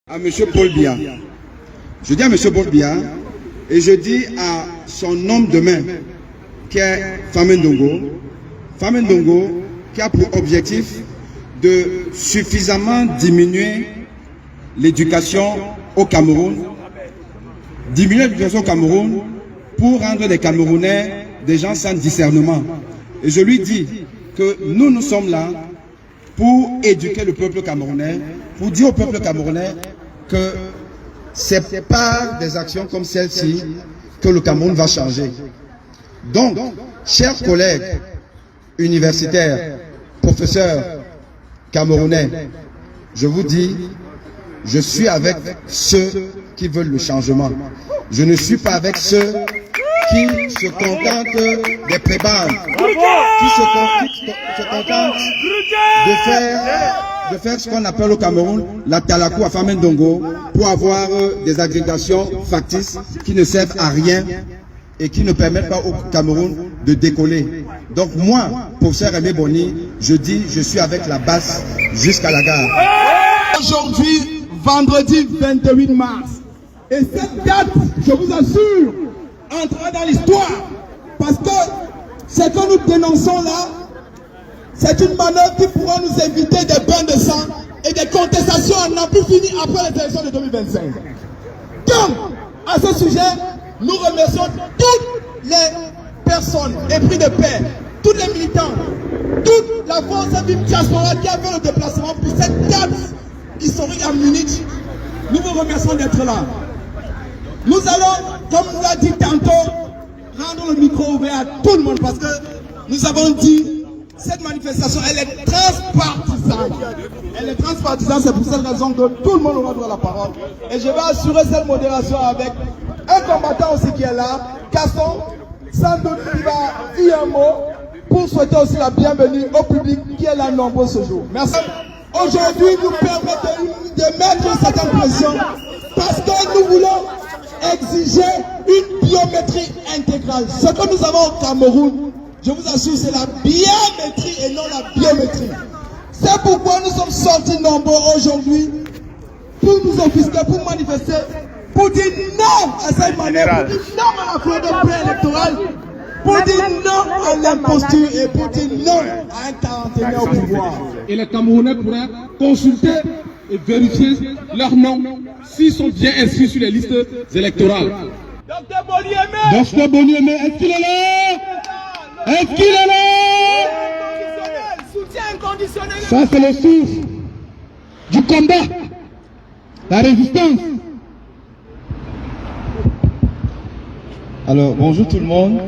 à M. Paul Biya. Je dis à M. Paul Biya et je dis à son homme de main qui est Famen Ndongo qui a pour objectif de suffisamment diminuer l'éducation au Cameroun, pour rendre les Camerounais des gens sans discernement. Et je lui dis que nous sommes là pour éduquer le peuple camerounais, pour dire au peuple camerounais que c'est par des actions comme celle-ci que le Cameroun va changer. Donc, chers collègues universitaires, professeurs camerounais, je vous dis, je suis avec ceux qui veulent le changement. Je ne suis pas avec ceux qui se contentent des prébendes, qui se contentent de faire ce qu'on appelle au Cameroun la talakou à Famen Ndongo pour avoir des agrégations factices qui ne servent à rien et qui ne permettent pas au Cameroun de décoller. Donc moi, professeur Aimé Boni, je dis, je suis avec la basse jusqu'à la gare. Aujourd'hui, vendredi 28 mars. Et cette date, je vous assure, entrera dans l'histoire. Parce que ce que nous dénonçons là, c'est une manœuvre qui pourra nous éviter des bains de sang et des contestations à n'en plus fini après les élections de 2025. Donc, à ce sujet, nous remercions toutes les personnes épris de paix, tous les militants, toute la force vive diaspora qui a fait le déplacement pour cette date historique à Munich. Nous vous remercions d'être là. Nous allons, comme on l'a dit tantôt, rendre le micro ouvert à tout le monde parce que nous avons dit cette manifestation, elle est transpartisane. Elle est transpartisane, c'est pour cette raison que tout le monde aura droit à la parole. Et je vais assurer cette modération avec un combattant aussi qui est là, Casson, sans doute qui va dire un mot pour souhaiter aussi la bienvenue au public qui est là nombreux ce jour. Merci. Aujourd'hui, nous permettons de mettre cette impression parce que nous voulons exiger une biométrie intégrale. Ce que nous avons au Cameroun, je vous assure, c'est la biométrie et non la biométrie. C'est pourquoi nous sommes sortis nombreux aujourd'hui pour nous offusquer, pour manifester, pour dire non à cette manière, pour dire non à la fraude préélectorale, pour dire non à l'imposture et pour dire non à un quarantenaire au pouvoir. Et les Camerounais pourraient consulter et vérifier leurs noms s'ils sont bien inscrits sur les listes électorales. Docteur Boni-Aimé, est-ce qu'il est là? Est-ce qu'il est là? Soutien inconditionnel. Ça, c'est le souffle du combat, la résistance. Alors, bonjour tout le monde.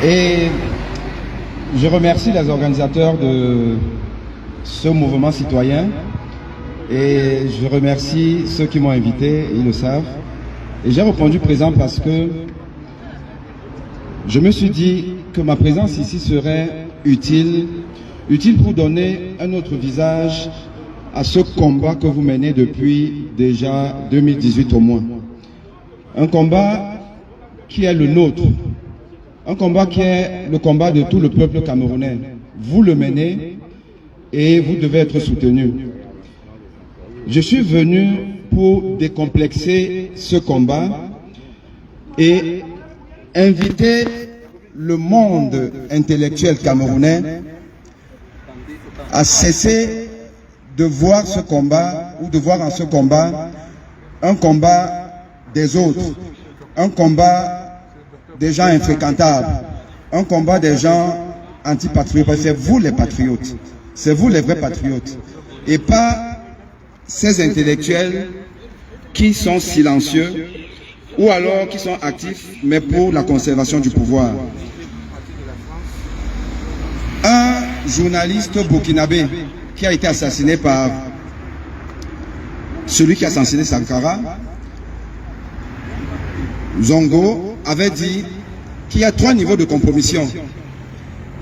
Et je remercie les organisateurs de ce mouvement citoyen. Et je remercie ceux qui m'ont invité, ils le savent. Et j'ai répondu présent parce que je me suis dit que ma présence ici serait utile pour donner un autre visage à ce combat que vous menez depuis déjà 2018 au moins. Un combat qui est le nôtre, un combat qui est le combat de tout le peuple camerounais. Vous le menez et vous devez être soutenu. Je suis venu pour décomplexer ce combat et inviter le monde intellectuel camerounais à cesser de voir ce combat ou de voir en ce combat un combat des autres, un combat des gens infréquentables, un combat des gens antipatriotes. C'est vous les patriotes, c'est vous les vrais patriotes et pas ces intellectuels qui sont silencieux ou alors qui sont actifs mais pour la conservation du pouvoir. Un journaliste burkinabé qui a été assassiné par celui qui a assassiné Sankara, Zongo, avait dit qu'il y a 3 niveaux de compromission.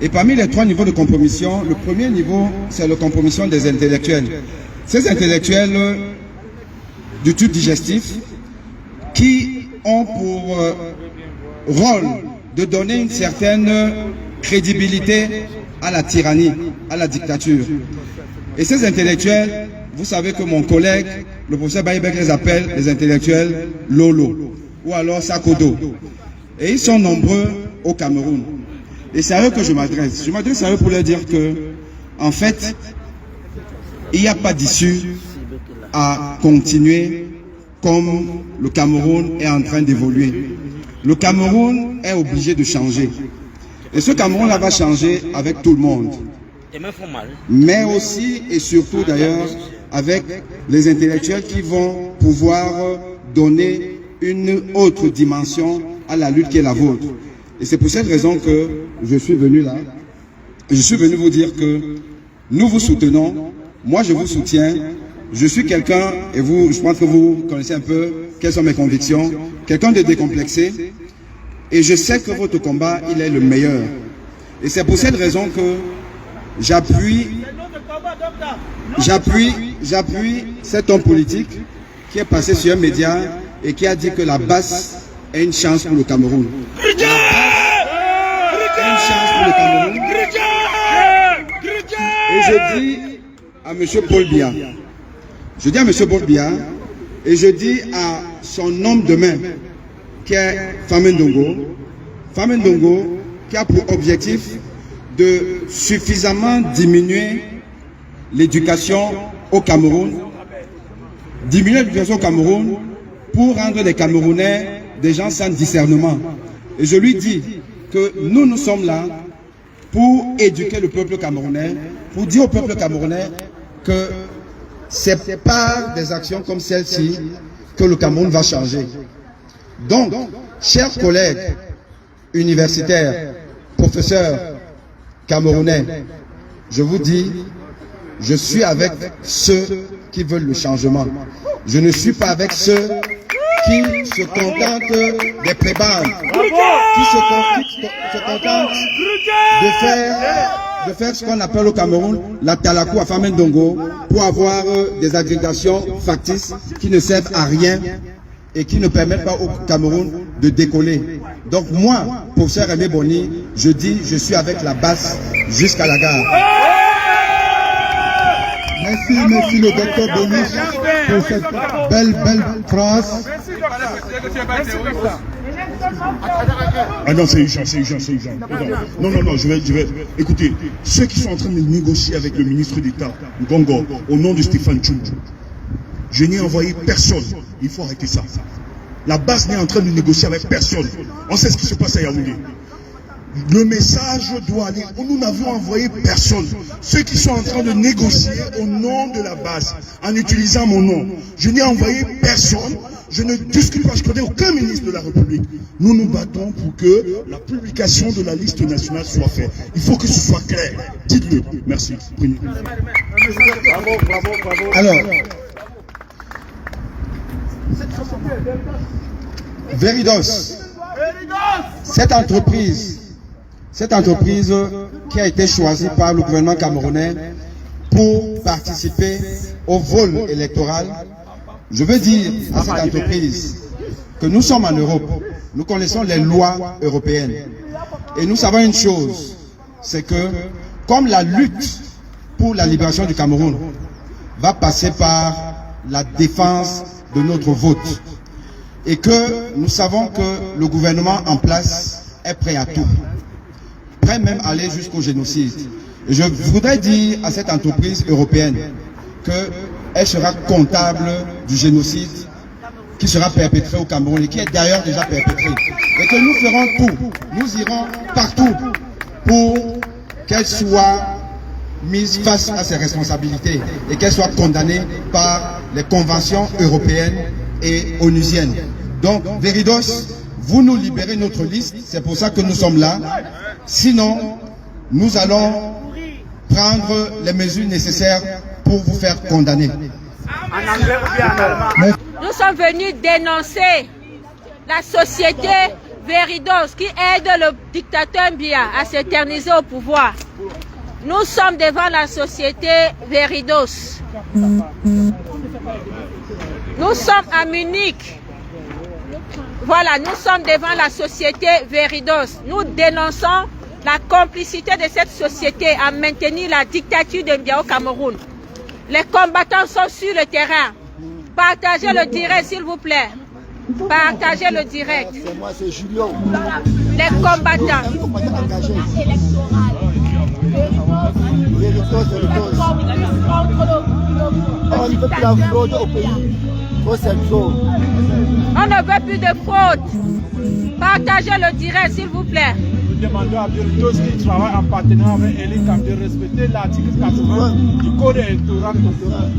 Et parmi les 3 niveaux de compromission, le premier niveau, c'est la compromission des intellectuels. Ces intellectuels du tube digestif qui ont pour rôle de donner une certaine crédibilité à la tyrannie, à la dictature. Et ces intellectuels vous savez que mon collègue, le professeur Baïbek, les appelle les intellectuels Lolo ou alors Sakodo. Et ils sont nombreux au Cameroun. Et c'est à eux que je m'adresse. Je m'adresse à eux pour leur dire que, en fait, il n'y a pas d'issue à continuer comme le Cameroun est en train d'évoluer. Le Cameroun est obligé de changer. Et ce Cameroun-là va changer avec tout le monde. Mais aussi et surtout d'ailleurs avec les intellectuels qui vont pouvoir donner une autre dimension à la lutte qui est la vôtre. Et c'est pour cette raison que je suis venu là. Je suis venu vous dire que nous vous soutenons. Moi, je vous soutiens. Je suis quelqu'un, et vous, je pense que vous connaissez un peu quelles sont mes convictions, quelqu'un de décomplexé. Et je sais que votre combat, il est le meilleur. Et c'est pour cette raison que j'appuie cet homme politique qui est passé sur un média et qui a dit que la basse est une chance pour le Cameroun. La basse est une chance pour le Cameroun. Et je dis à M. Paul Biya, et je dis à son homme de main, qui est Famen Ndongo, qui a pour objectif de suffisamment diminuer l'éducation au Cameroun, pour rendre les Camerounais des gens sans discernement. Et je lui dis que nous sommes là pour éduquer le peuple camerounais, pour dire au peuple camerounais que c'est par des actions comme celle-ci que le Cameroun va changer. Donc, chers collègues universitaires, professeurs camerounais, je vous dis, je suis avec ceux qui veulent le changement. Je ne suis pas avec ceux qui se contentent des prébendes, qui se contentent de faire ce qu'on appelle au Cameroun la talakou à Famen Ndongo pour avoir des agrégations factices qui ne servent à rien et qui ne permettent pas au Cameroun de décoller. Donc moi, professeur Aimé Boni, je dis, je suis avec la basse jusqu'à la gare. Merci le docteur Boni pour cette belle phrase. Ah non, c'est urgent. Non, je vais. Écoutez, ceux qui sont en train de négocier avec le ministre d'État, Ngongo, au nom de Stéphane Tchountchou, je n'ai envoyé personne. Il faut arrêter ça. La base n'est en train de négocier avec personne. On sait ce qui se passe à Yaoundé. Le message doit aller. Nous n'avons envoyé personne. Ceux qui sont en train de négocier au nom de la base, en utilisant mon nom, je n'ai envoyé personne. Je ne discute pas, je connais aucun ministre de la République. Nous nous battons pour que la publication de la liste nationale soit faite. Il faut que ce soit clair. Dites-le. Merci. Bravo. Alors, Veridos, cette entreprise qui a été choisie par le gouvernement camerounais pour participer au vol électoral, je veux dire à cette entreprise que nous sommes en Europe, nous connaissons les lois européennes et nous savons une chose, c'est que comme la lutte pour la libération du Cameroun va passer par la défense de notre vote et que nous savons que le gouvernement en place est prêt à tout, prêt même à aller jusqu'au génocide. Et je voudrais dire à cette entreprise européenne qu'elle sera comptable du génocide qui sera perpétré au Cameroun et qui est d'ailleurs déjà perpétré. Et que nous ferons tout, nous irons partout pour qu'elle soit mise face à ses responsabilités et qu'elle soit condamnée par les conventions européennes et onusiennes. Donc, Veridos, vous nous libérez notre liste, c'est pour ça que nous sommes là. Sinon, nous allons prendre les mesures nécessaires pour vous faire condamner. Nous sommes venus dénoncer la société Veridos qui aide le dictateur Biya à s'éterniser au pouvoir. Nous sommes devant la société Veridos. Nous sommes à Munich. Voilà, nous sommes devant la société Veridos. Nous dénonçons la complicité de cette société à maintenir la dictature de Biya au Cameroun. Les combattants sont sur le terrain. Partagez le direct, s'il vous plaît. Partagez le direct. C'est moi, c'est Julien. Les combattants. Un combattant engagé. On ne veut plus la fraude au pays. Trop c'est trop. On ne veut plus de fraude. Partagez le direct, s'il vous plaît. Nous demandons à Veridos qui travaille en partenariat avec Elecam de respecter l'article 80 du Code électoral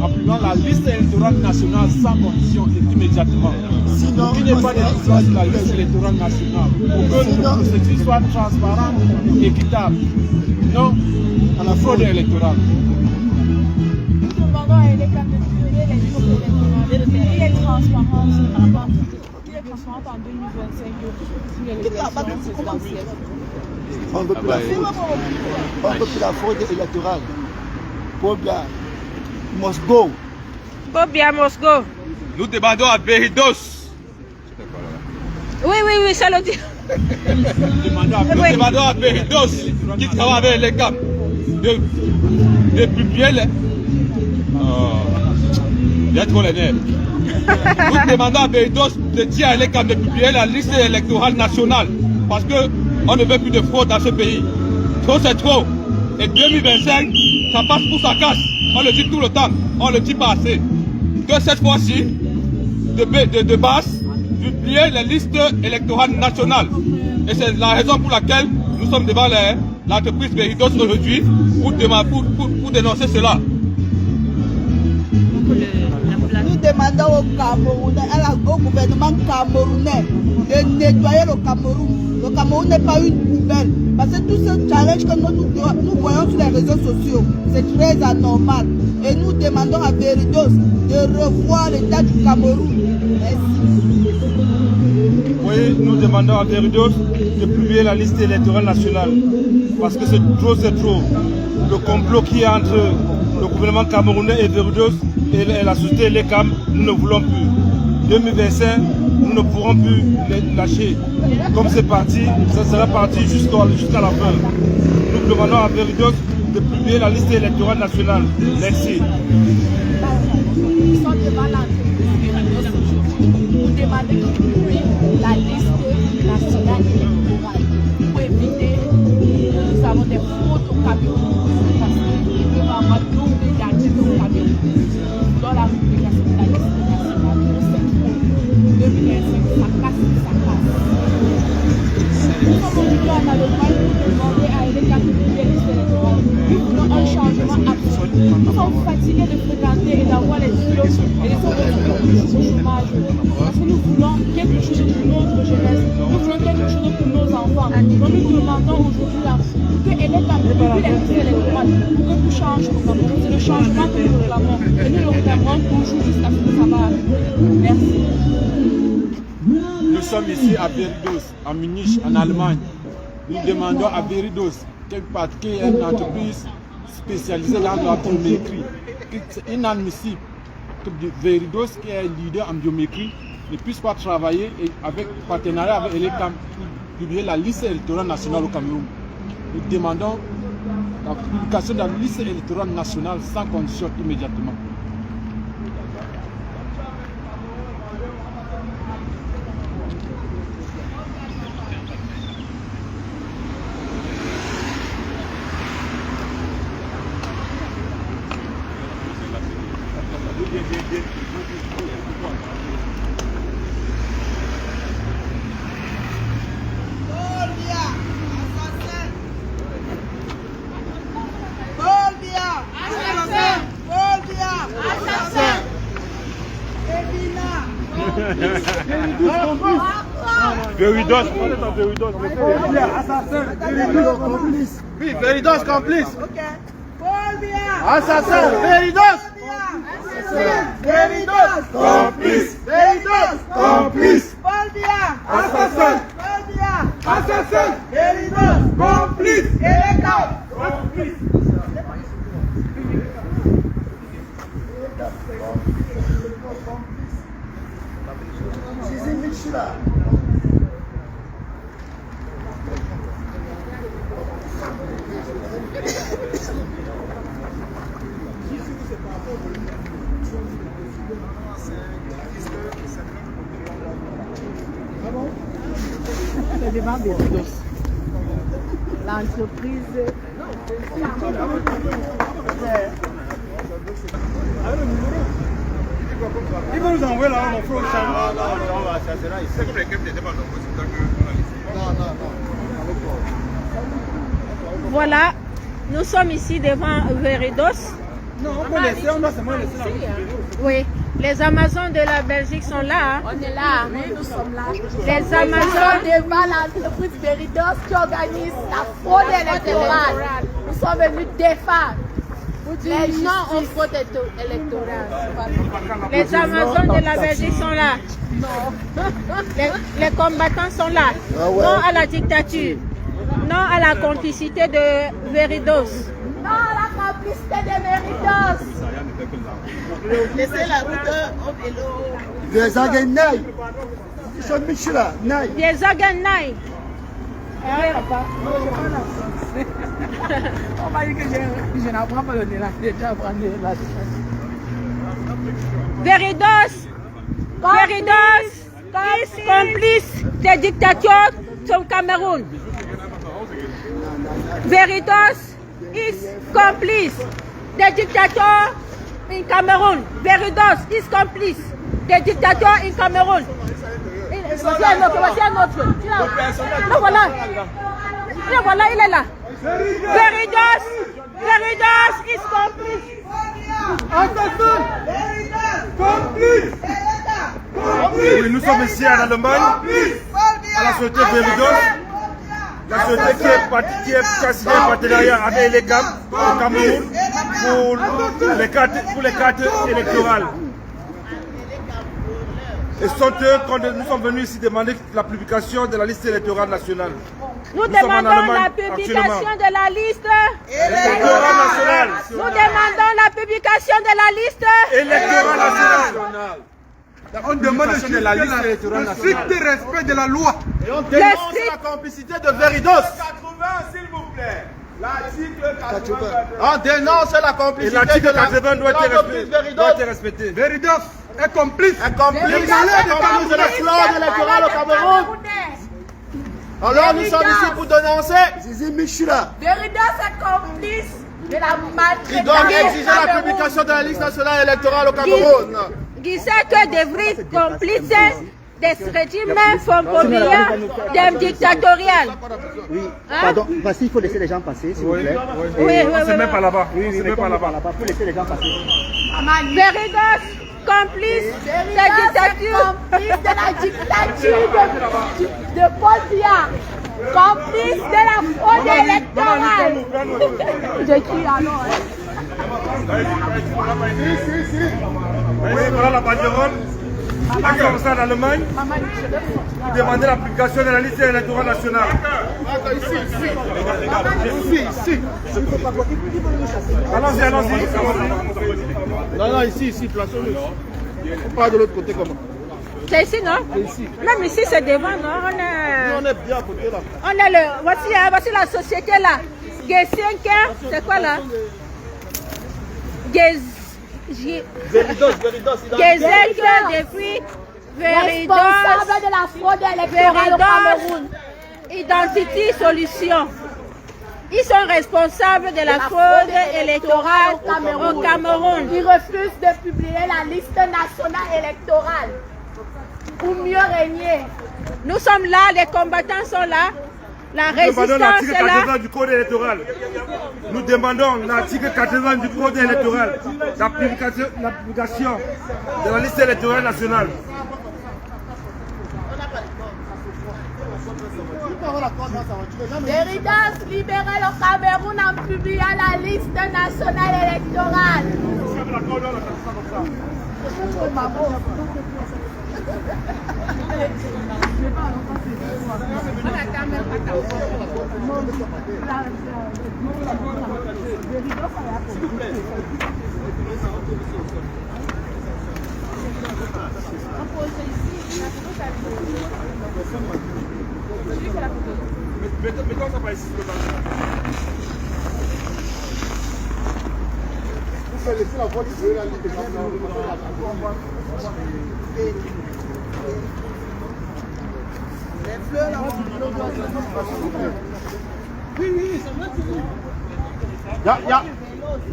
en appliquant la liste électorale nationale sans condition et immédiatement. Sinon, Il n'y a pas de différence sur la liste électorale nationale pour que le processus soit transparent et équitable. Non à la fraude électorale. Nous demandons à Elecam de publier les listes électorales, de payer les transparences par rapport à il est transparent en 2025 sur l'élection présidentielle. on ne veut plus la fraude. On ne veut plus la fraude électorale. Pobia must go. Bobia Mosco. Nous demandons à Veridos. Oui, c'est le direct. Nous demandons à Veridos qui travaille avec les CAM de publier les. Bien trop les nerfs. Nous demandons à Veridos de dire à l'ECAM de publier la liste électorale nationale parce qu'on ne veut plus de fraude dans ce pays. Trop c'est trop. Et 2025, ça passe pour sa casse. On le dit tout le temps, on ne le dit pas assez. Que cette fois-ci, de base, publier les listes électorales nationales. Et c'est la raison pour laquelle nous sommes devant l'entreprise Veridos aujourd'hui pour dénoncer cela. Nous demandons au Camerounais, au gouvernement camerounais de nettoyer le Cameroun. Le Cameroun n'est pas une poubelle. Parce que tout ce challenge que nous voyons sur les réseaux sociaux, c'est très anormal. Et nous demandons à Veridos de revoir l'état du Cameroun. Merci. Oui, nous demandons à Veridos de publier la liste électorale nationale. Parce que c'est trop. Le complot qui est entre le gouvernement camerounais et Veridos et la société Elecam, nous ne voulons plus. 2025, nous ne pourrons plus les lâcher. Comme c'est parti, ça sera parti jusqu'à la fin. Nous demandons à Veridos de publier la liste électorale nationale. Merci. Nous sommes devant l'entreprise. Nous demandons qu'ils publient la liste nationale électorale pour éviter que nous avons des fraudes au Cameroun. Parce qu'il peut y avoir nombre de gagnants au Cameroun. Dans la publication de la liste nationale, pour cette fraude, 2025, ça casse. Nous sommes aujourd'hui en Allemagne pour demander à Elecam de publier la liste électorale. Nous voulons un changement absolu. Nous sommes fatigués de fréquenter et d'avoir les diplômes et les autres au chômage. Parce que nous voulons quelque chose pour notre jeunesse. Nous voulons quelque chose pour nos enfants. Donc nous demandons aujourd'hui que Elecam publie la liste électorale pour que tout change au Cameroun. C'est le changement que nous réclamons. Et nous le réclamerons toujours jusqu'à ce que ça va arriver. Merci. Nous sommes ici à Veridos, à Munich, en Allemagne. Nous demandons à Veridos, qui est une entreprise spécialisée dans la biométrie. C'est inadmissible que Veridos, qui est leader en biométrie, ne puisse pas travailler avec partenariat avec Elecam pour publier la liste électorale nationale au Cameroun. Nous demandons la publication de la liste électorale nationale sans condition immédiatement. Veridos, assassin. Oui, Veridos complice. Assassin, Veridos. Veridos complice. Veridos complice. Assassin. Assassin. Veridos complice. Elecam complice. Le débat des dos. L'entreprise. Il va nous envoyer là, mon frère. C'est comme les clubs de débat. Voilà, nous sommes ici devant Veridos. Non, on peut laisser, on doit seulement laisser là. Oui, les Amazones de la Belgique sont là. Hein. On est là, oui, nous sommes là. Les Nous Amazones sommes devant l'entreprise Veridos qui organise la fraude électorale. Nous sommes venus défendre. Les gens ont fraude électorale. Les Amazones de la Belgique sont là. Les combattants sont là. Non à la dictature. Non à la complicité de Veridos. Non à la complicité de Veridos. Laissez la route au vélo. Des Aguenay. Ils sont mis là. Des Aguenay. On va dire que je n'apprends pas le néerlandais. Veridos is complice des dictatures au Cameroun. Veridos is complice des dictateurs in Cameroun. Veridos is complice des dictateurs in Cameroun. Voici un autre. Le voilà. Il est là. Veridos is complice. Oui, nous sommes ici en Allemagne, à la société Veridos, la société qui est signé un partenariat avec les CAM au Cameroun pour les cartes électorales. Et sont eux, quand nous sommes venus ici demander la publication de la liste électorale nationale. Nous demandons la publication de la liste électorale nationale. Nous demandons la publication de la liste électorale nationale. On demande le strict respect de la loi. Et on dénonce la complicité de Veridos. 80, s'il vous plaît. L'article 80. On dénonce la complicité. Et l'article 80 doit être respecté. Veridos est complice. De la fraude électorale au Cameroun. Alors nous sommes ici pour dénoncer. Zizi Michula. Veridos est complice de la maltraitance. Ils doivent exiger la publication de la liste nationale électorale au Cameroun. Giuseppe De Vries, complice des régimes fomponiens dictatorial. Oui, pardon, parce qu'il faut laisser les gens passer, s'il vous plaît. Oui. C'est même pas là-bas. Oui, c'est même pas là-bas. Il faut laisser les gens passer. Veridos, complice des dictatures. Complice de la dictature de Paul Biya. Complice de la fraude électorale. J'écris alors. Oui, voilà la banderole. Comme ça en Allemagne, vous demandez la publication de la liste électorale nationale. Ici. Allons-y. Non, ici, plaçons-le. On part de l'autre côté comment? C'est ici, non? C'est ici. Même ici, c'est devant, non? On est bien à côté là. On est le... Voici la société là. G5, c'est quoi là? Veridos. Depuis Veridos. Responsable de la fraude électorale au Cameroun. Identity Solution. Ils sont responsables de la fraude électorale au Cameroun. Ils refusent de publier la liste nationale électorale pour mieux régner. Nous sommes là, les combattants sont là. La résistance l'article est là. 80 du code électoral. Nous demandons l'article 80 du code électoral, la publication de la liste électorale nationale. Veridos libérer le Cameroun en publiant la liste nationale électorale. Mettons ça par ici.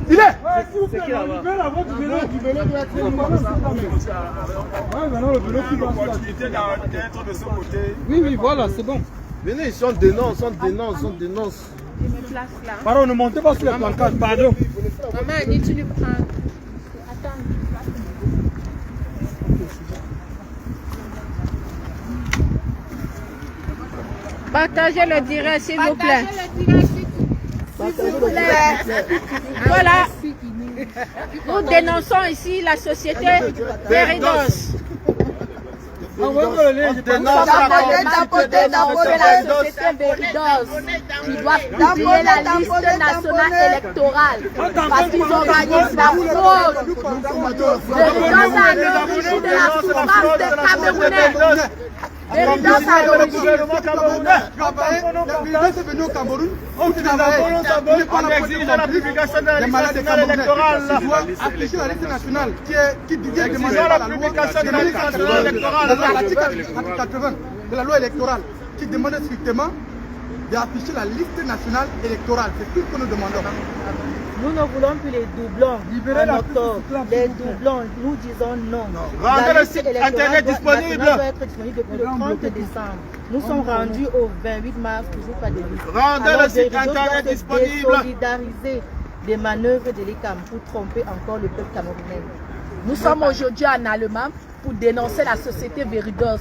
Il est. Oui, oui, voilà, c'est bon. Venez ici, on dénonce. Pardon, ne montez pas sur les pancartes, pardon. Maman, dis tu lui prends. Attends. Partagez le direct, s'il vous plaît. Voilà. Nous dénonçons ici la société Veridos. Nous sommes la société Veridos qui doit publier la liste nationale électorale parce qu'ils ont gagné la fraude. Veridos a l'origine de la souffrance des Camerounais. Veridos a l'origine. C'est venu au Cameroun. On exige la publication de la liste nationale électorale. Afficher la liste nationale qui demande la publication de la liste nationale électorale. L'article 80 de la loi électorale qui demande strictement d'afficher la liste nationale électorale. C'est tout ce que nous demandons. Nous ne voulons plus les doublons en octobre. Les doublons, nous disons non. Rendez le site internet disponible. Doit être disponible depuis le 30 décembre. Nous sommes rendus au 28 mars, toujours pas de liste. Rendez le site internet disponible. Désolidariser des manœuvres de l'ECAM pour tromper encore le peuple camerounais. Nous sommes aujourd'hui en Allemagne pour dénoncer la société Veridos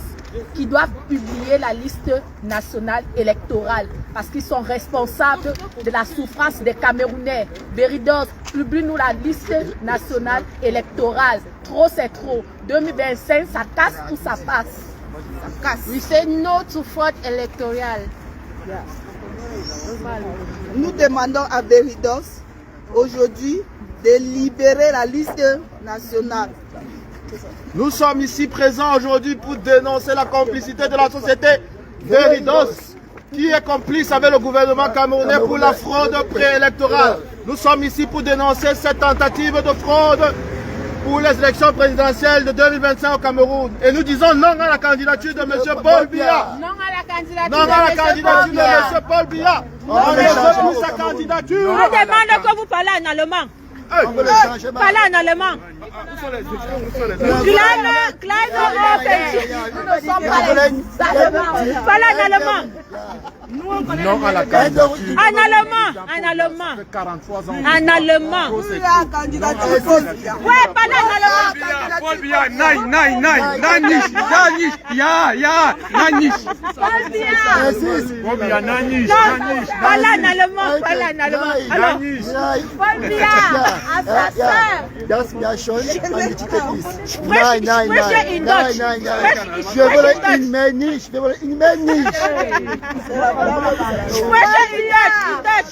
qui doit publier la liste nationale électorale parce qu'ils sont responsables de la souffrance des Camerounais. Veridos, publie-nous la liste nationale électorale. Trop, c'est trop. 2025, ça casse ou ça passe? Ça casse. We say no to fraud electoral. Nous demandons à Veridos aujourd'hui de libérer la liste nationale. Nous sommes ici présents aujourd'hui pour dénoncer la complicité de la société Veridos qui est complice avec le gouvernement camerounais pour la fraude préélectorale. Nous sommes ici pour dénoncer cette tentative de fraude pour les élections présidentielles de 2025 au Cameroun. Et nous disons non à la candidature de M. Paul Biya. Non à la candidature Non à la candidature de M. Paul Biya. On ne veut plus sa candidature. On demande que vous parlez en allemand. Parlez en allemand. Parlez en allemand. Non à la candidature. En allemand. En allemand. 43 ans. En allemand. Ouais, parlez en allemand. Paul Biya, nein, nein, nein, nein, nicht, ja, nicht, ja, nein, nicht. Paul Biya. Paul Biya, nein, nicht, Non, nein, nicht. parlez en allemand. Parlez en allemand. Alors, Paul Biya, assassin. Das mir schon angetikert ist. Nein, nein, nein, nein, nein, nein. Wir wollen ihn mehr nicht. Wir wollen ihn mehr nicht. Spreche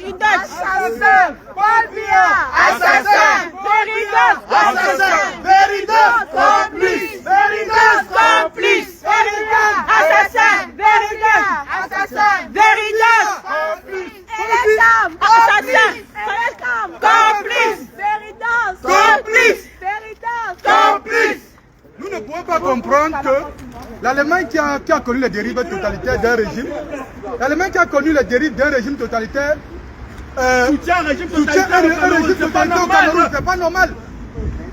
in Deutsch. Assassin. Paul Biya. Assassin. Veridos. Assassin. Veridos. Complice. Veridos. Complice. Veridos. Assassin. Veridos. Assassin. Veridos. Complice. Assassin. Complice. Veridos. Complice. Veridos. Complice. Nous ne pouvons pas comprendre que l'Allemagne qui a connu les dérives totalitaires d'un régime, l'Allemagne qui a connu les dérives d'un régime totalitaire, soutient un régime totalitaire au Cameroun. C'est pas normal.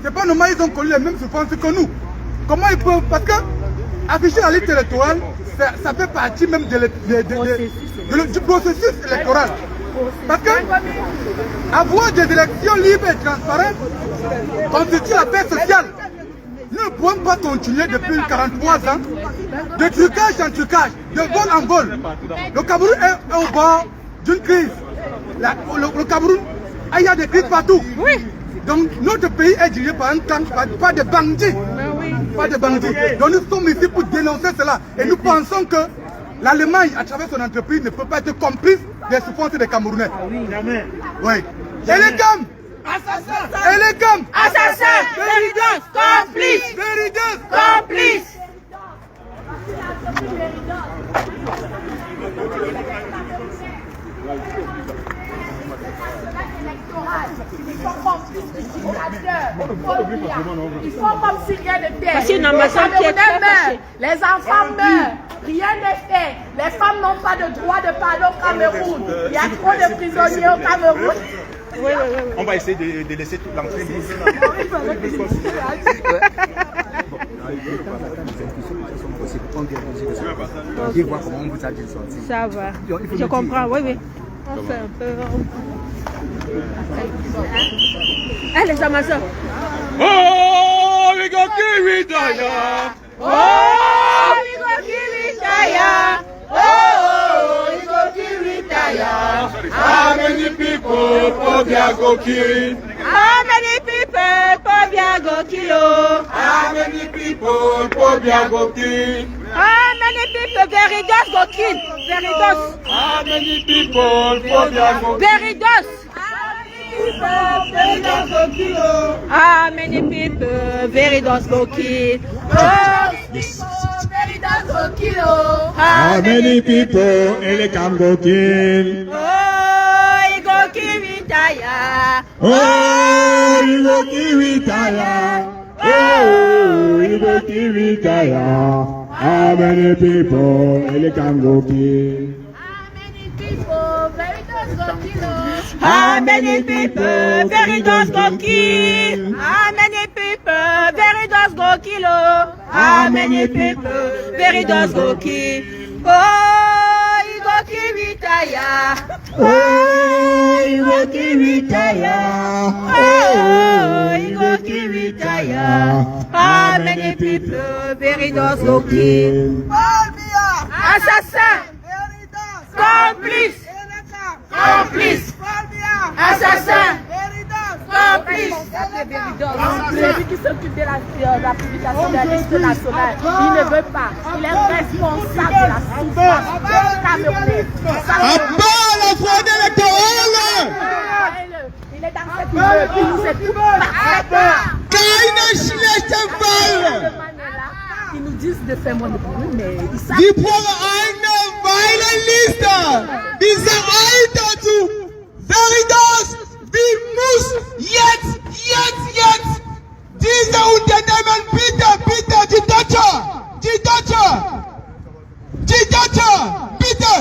C'est pas normal, ils ont connu les mêmes souffrances que nous. Comment ils peuvent? Parce que afficher la liste électorale, ça fait partie même du processus électoral. Parce que avoir des élections libres et transparentes constitue la paix sociale. Nous ne pouvons pas continuer depuis 43 ans de trucage en trucage, de vol en vol. Le Cameroun est au bord d'une crise. Le Cameroun, il y a des crises partout. Oui. Donc notre pays est dirigé par un clan, pas de bandits. Pas de bandits. Donc nous sommes ici pour dénoncer cela. Et nous pensons que l'Allemagne, à travers son entreprise, ne peut pas être complice des souffrances des Camerounais. Oui. Et les GAM! Assassin. Et les GAM! Assassin. Veridos. Complice. Veridos. Complice. Ils sont complices. Ils font comme si rien n'était. Voici une ambassade qui est très fâchée. Les enfants meurent. Rien n'est fait. Les femmes n'ont pas de droit de parler au Cameroun. Il y a trop de prisonniers au Cameroun. Oui. On va essayer de laisser toute l'entrée libre. Ça va. Je comprends, oui. On fait un peu. Allez, les Amazones. Oh, we go kill retire. Oh, we go kill retire. Oh, we go kill retire. How many people Pobia go kill? How many people Pobia go kill? How many people Pobia go kill? How many people Veridos go kill? Veridos. How many people Pobia go kill? Veridos. How many people Veridos go kill? How many people Elekam go kill? Oh, he go kill retire. Oh, he go kill retire. Oh, he go kill retire. How many people Elekam go kill? How many people Veridos go kill? How many people Veridos go kill? How many people Veridos go kill? Oh, he go kill retire. Oh, he go kill retire. Oh, he go kill retire. How many people Veridos go kill? Assassin! Complice! Complice! Assassin! Complice! C'est lui qui s'occupe de la publication de la liste nationale. Il ne veut pas. Il est responsable de la souffrance camerounaise. À part la fraude électorale! Il est dans cette idée. Il nous est tout parfaitement. Ils nous disent de faire moins de bruit, mais ils savent. Die brauchen eine Wahlliste. Diese Alter zu Veridos, wie muss jetzt diese Unternehmen bitte, die Deutsche, bitte,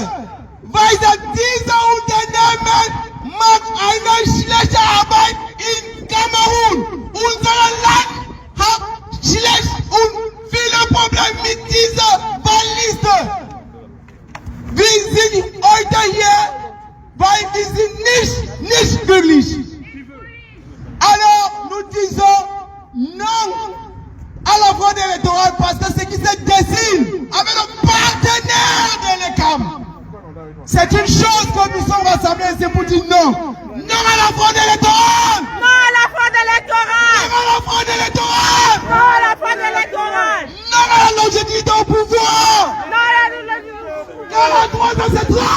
weil diese Unternehmen macht eine schlechte Arbeit in Kamerun. Unser Land hat schlecht und viele Probleme mit dieser Wahlliste. Wir sind heute hier, weil wir sind nicht glücklich. Alors, nous disons non à la fraude électorale parce que ce qui se dessine avec le partenaire de l'ECAM, c'est une chose que nous sommes rassemblés et c'est pour dire non. Non à la fraude électorale. Non à la fraude électorale. Non à la fraude électorale. Non à la fraude électorale. Non à la longévité au pouvoir. Non à la Non à la droite de cette loi.